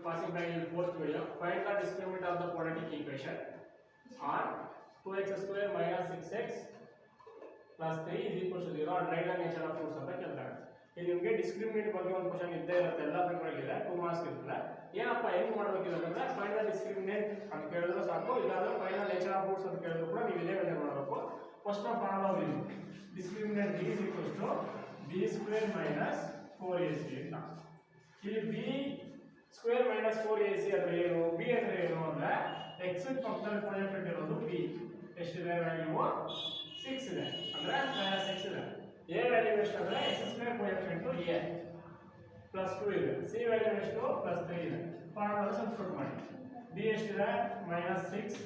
passing by in fourth video. Find the discriminant of the quadratic equation on 2x square minus 6x plus 3 is equal to 0 and write the nature of fruits ಅಂತ ಕೇಳ್ತಾರೆ. ಇಲ್ಲಿ ನಿಮಗೆ discriminate ಬಗ್ಗೆ ಒಂದು question ಇದ್ದೇ ಇರುತ್ತೆ, ಎಲ್ಲ paper ಅಲ್ಲಿ ಇದೆ, 2 ಮಾರ್ಕ್ಸ್ ಇರುತ್ತೆ. ಏನಪ್ಪ ಹೆಂಗ್ ಮಾಡಬೇಕಿದೆ ಅಂದ್ರೆ ಫೈಂಡ್ ದ ಡಿಸ್ಕ್ರಿಮಿನೇಟ್ ಅಂತ ಕೇಳಿದ್ರೆ ಸಾಕು, ಇಲ್ಲಾಂದ್ರೆ find the nature of roots ಅಂತ ಕೇಳಿದ್ರು ಕೂಡ ನೀವು ಇದೇ ಮೆಥಡ್ ಮಾಡಬೇಕು. ಫಸ್ಟ್ ಆಫ್ ಆಲ್ ನಾವು discriminate b is equal to b square minus 4ac ಅಂತ. ಇಲ್ಲಿ b square minus 4ac ಅಂದ್ರೆ ಏನು, b ಅಂದ್ರೆ ಏನು ಅಂದ್ರೆ x ಪಕ್ಕದಲ್ಲಿ ಕೋಎಫಿಷಿಯಂಟ್ ಇರೋದು b, ಎಷ್ಟಿದೆ ವ್ಯಾಲ್ಯೂ 6 ಇದೆ ಅಂದ್ರೆ ಮೈನಸ್ 6 ಇದೆ. a ವ್ಯಾಲ್ಯೂ ಎಷ್ಟು ಅಂದ್ರೆ x square coefficient a plus 2 ಇದೆ, c ವ್ಯಾಲ್ಯೂ ಎಷ್ಟು ಪ್ಲಸ್ 3 ಇದೆ. ಫಾರ್ಮುಲಾ ಸಬ್ಸ್ಟಿಟ್ಯೂಟ್ ಮಾಡಿ. b ಎಷ್ಟಿದೆ minus 6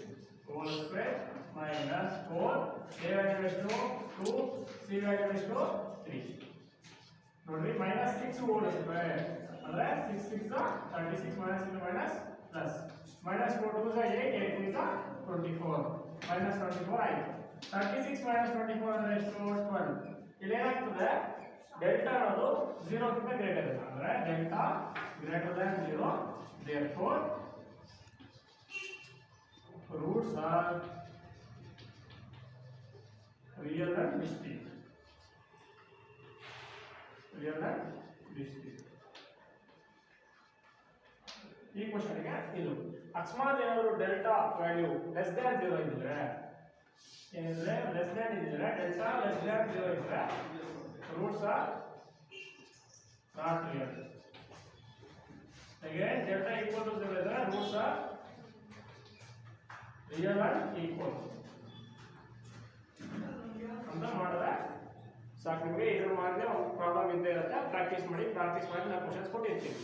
whole square minus 4, a value ಎಷ್ಟು 2, c ವ್ಯಾಲ್ಯೂ ಎಷ್ಟು 3. ನೋಡ್ರಿ ಮೈನಸ್ 6 ಹೋಲ್ ಸ್ಕ್ವೇರ್ ಅಂದ್ರೆ 6 6 36 minus into minus plus minus 4 2 8 8 is 24 minus 24 ಆಯ್ತು. 36 ಮೈನಸ್ 24 ಅಂದ್ರೆ ಎಷ್ಟು 12. ಇಲ್ಲಿ ಏನಾಗ್ತದೆ ಡೆಲ್ಟಾ ಅನ್ನೋದು 0 ಗಿಂತ ಗ್ರೇಟರ್ ಇದೆ ಅಂದ್ರೆ delta greater than 0, therefore roots are real and distinct. Real and distinct. ಈ ಕ್ವೆಶ್ಚನ್ಗೆ ಇದು ಅಕಸ್ಮಾತ್ ಏನಾದರೂ ಡೆಲ್ಟಾ ವ್ಯಾಲ್ಯೂ ಲೆಸ್ ದ್ಯಾನ್ 0 ಇದ್ರೆ ಏನಿದ್ರೆ ಲೆಸ್ ದ್ಯಾನ್ ಇದ್ರೆ ಡೆಲ್ಟಾ ಲೆಸ್ ದ್ಯಾನ್ 0 ಇದ್ರೆ roots are not real. Again delta equal to 0 ಇದ್ರೆ roots are real and equal ಅಂತ ಮಾಡಿದ್ರೆ ಸಾಕು. ನಿಮಗೆ ಇದ್ರ ಮಾತ್ರ ಪ್ರಾಬ್ಲಮ್ ಇದ್ದೇ ಇರುತ್ತೆ, ಪ್ರಾಕ್ಟೀಸ್ ಮಾಡಿ. ಪ್ರಾಕ್ಟೀಸ್ ಮಾಡಿ ನಾನು ಕ್ವಶನ್ಸ್ ಕೊಟ್ಟಿರ್ತೀನಿ.